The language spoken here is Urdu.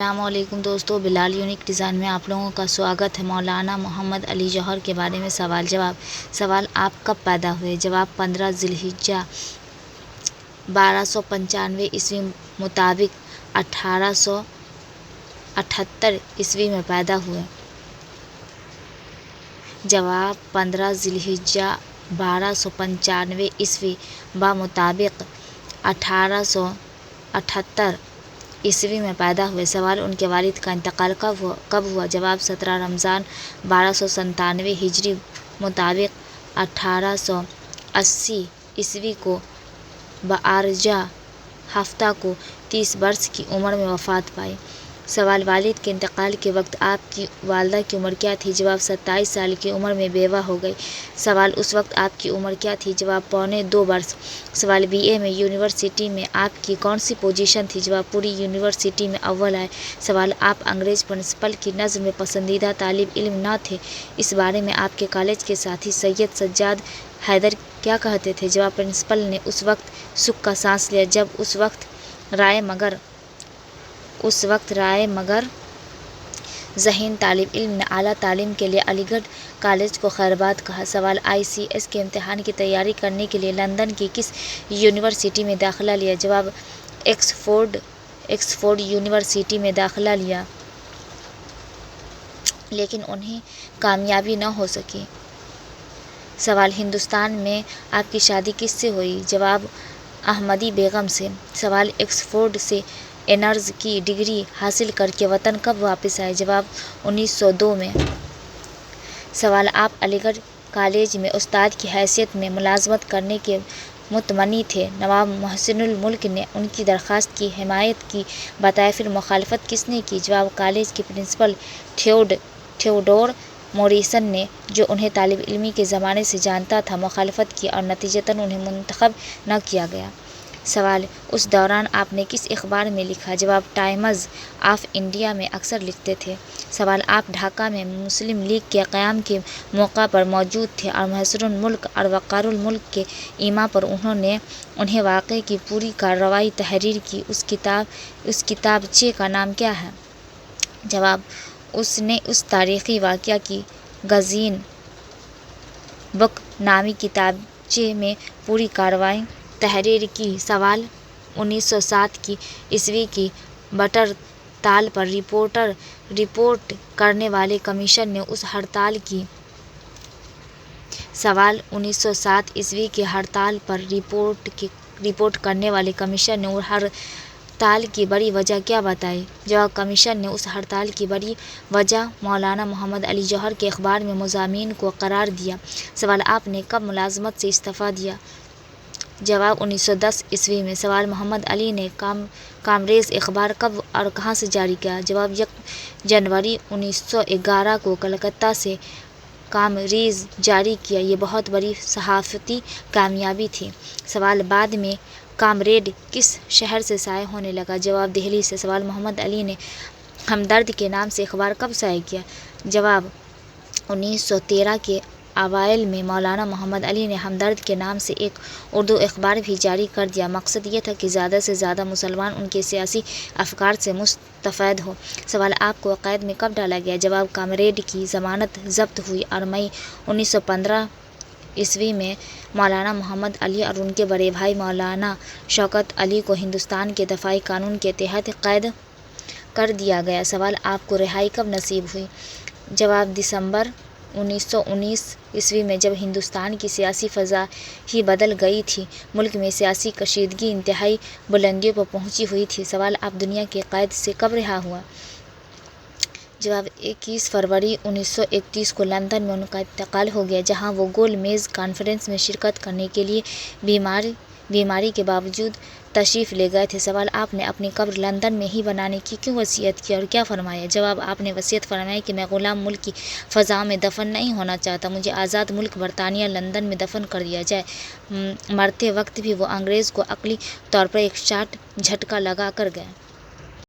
السلام علیکم دوستو، بلال یونیک ڈیزائن میں آپ لوگوں کا سواگت ہے۔ مولانا محمد علی جوہر کے بارے میں سوال جواب۔ سوال: آپ کب پیدا ہوئے؟ جواب: 15 ذی الحجہ 1295 عیسوی مطابق 1878 عیسوی میں پیدا ہوئے۔ جواب: 15 ذی الحجہ 1295 عیسوی بمطابق 1878 عیسوی میں پیدا ہوئے۔ سوال: ان کے والد کا انتقال کب ہوا؟ جواب: 17 رمضان 1297 ہجری مطابق 1880 عیسوی کو بارجہ ہفتہ کو 30 برس کی عمر میں وفات پائی۔ سوال: والد کے انتقال کے وقت آپ کی والدہ کی عمر کیا تھی؟ جواب: 27 سال کی عمر میں بیوہ ہو گئی۔ سوال: اس وقت آپ کی عمر کیا تھی؟ جواب: پونے 2 برس۔ سوال: BA میں یونیورسٹی میں آپ کی کون سی پوزیشن تھی؟ جواب: پوری یونیورسٹی میں اول آئے۔ سوال: آپ انگریز پرنسپل کی نظر میں پسندیدہ طالب علم نہ تھے، اس بارے میں آپ کے کالج کے ساتھی سید سجاد حیدر کیا کہتے تھے؟ جواب: پرنسپل نے اس وقت سکھ کا سانس لیا جب اس وقت رائے مگر ذہین طالب علم نے اعلیٰ تعلیم کے لیے علی گڑھ کالج کو خیرباد کہا۔ سوال: ICS کے امتحان کی تیاری کرنے کے لیے لندن کی کس یونیورسٹی میں داخلہ لیا؟ جواب: ایکسفورڈ یونیورسٹی میں داخلہ لیا، لیکن انہیں کامیابی نہ ہو سکی۔ سوال: ہندوستان میں آپ کی شادی کس سے ہوئی؟ جواب: احمدی بیگم سے۔ سوال: ایکسفورڈ سے آنرز کی ڈگری حاصل کرکے وطن کب واپس آئے؟ جواب: 1902 میں۔ سوال: آپ علی گڑھ کالج میں استاد کی حیثیت میں ملازمت کرنے کے متمنی تھے، نواب محسن الملک نے ان کی درخواست کی حمایت کی بجائے پھر مخالفت کس نے کی؟ جواب: کالج کے پرنسپل تھیوڈور موریسن نے، جو انہیں طالب علمی کے زمانے سے جانتا تھا، مخالفت کی اور نتیجتاً انہیں منتخب نہ کیا گیا۔ سوال: اس دوران آپ نے کس اخبار میں لکھا؟ جواب: ٹائمز آف انڈیا میں اکثر لکھتے تھے۔ سوال: آپ ڈھاکہ میں مسلم لیگ کے قیام کے موقع پر موجود تھے اور محسن الملک اور وقار الملک کے ایما پر انہیں واقعے کی پوری کارروائی تحریر کی۔ اس کتابچے کا نام کیا ہے؟ جواب: اس نے اس تاریخی واقعہ کی گزین بک نامی کتابچے میں پوری کارروائی تحریر کی۔ سوال: 1907 کی عیسوی کی بٹر-تال پر رپورٹ کرنے والے کمیشن نے اس ہڑتال کی۔ سوال: 1907 عیسوی کی ہڑتال پر رپورٹ کرنے والے کمیشن نے ہڑتال کی بڑی وجہ کیا بتائی؟ جواب: کمیشن نے اس ہڑتال کی بڑی وجہ مولانا محمد علی جوہر کے اخبار میں مضامین کو قرار دیا۔ سوال: آپ نے کب ملازمت سے استعفیٰ دیا؟ جواب: 1910 عیسوی میں۔ سوال: محمد علی نے کامریز اخبار کب اور کہاں سے جاری کیا؟ جواب: 1 جنوری 1911 کو کلکتہ سے کامریز جاری کیا۔ یہ بہت بڑی صحافتی کامیابی تھی۔ سوال: بعد میں کامریڈ کس شہر سے شائع ہونے لگا؟ جواب: دہلی سے۔ سوال: محمد علی نے ہمدرد کے نام سے اخبار کب شائع کیا؟ جواب: 1913 کے اوائل میں مولانا محمد علی نے ہمدرد کے نام سے ایک اردو اخبار بھی جاری کر دیا۔ مقصد یہ تھا کہ زیادہ سے زیادہ مسلمان ان کے سیاسی افکار سے مستفید ہوں۔ سوال: آپ کو قید میں کب ڈالا گیا؟ جواب: کامریڈ کی ضمانت ضبط ہوئی اور مئی 1915 عیسوی میں مولانا محمد علی اور ان کے بڑے بھائی مولانا شوکت علی کو ہندوستان کے دفاعی قانون کے تحت قید کر دیا گیا۔ سوال: آپ کو رہائی کب نصیب ہوئی؟ جواب: دسمبر 1919 عیسوی میں، جب ہندوستان کی سیاسی فضا ہی بدل گئی تھی۔ ملک میں سیاسی کشیدگی انتہائی بلندیوں پر پہنچی ہوئی تھی۔ سوال: آپ دنیا کی قید سے کب رہا ہوئے؟ جواب: 21 فروری 1931 کو لندن میں ان کا انتقال ہو گیا، جہاں وہ گول میز کانفرنس میں شرکت کرنے کے لیے بیماری کے باوجود تشریف لے گئے تھے۔ سوال: آپ نے اپنی قبر لندن میں ہی بنانے کی کیوں وصیت کی اور کیا فرمایا؟ جواب: آپ نے وصیت فرمائی کہ میں غلام ملک کی فضاؤں میں دفن نہیں ہونا چاہتا، مجھے آزاد ملک برطانیہ لندن میں دفن کر دیا جائے۔ مرتے وقت بھی وہ انگریز کو عقلی طور پر ایک شاٹ جھٹکا لگا کر گئے۔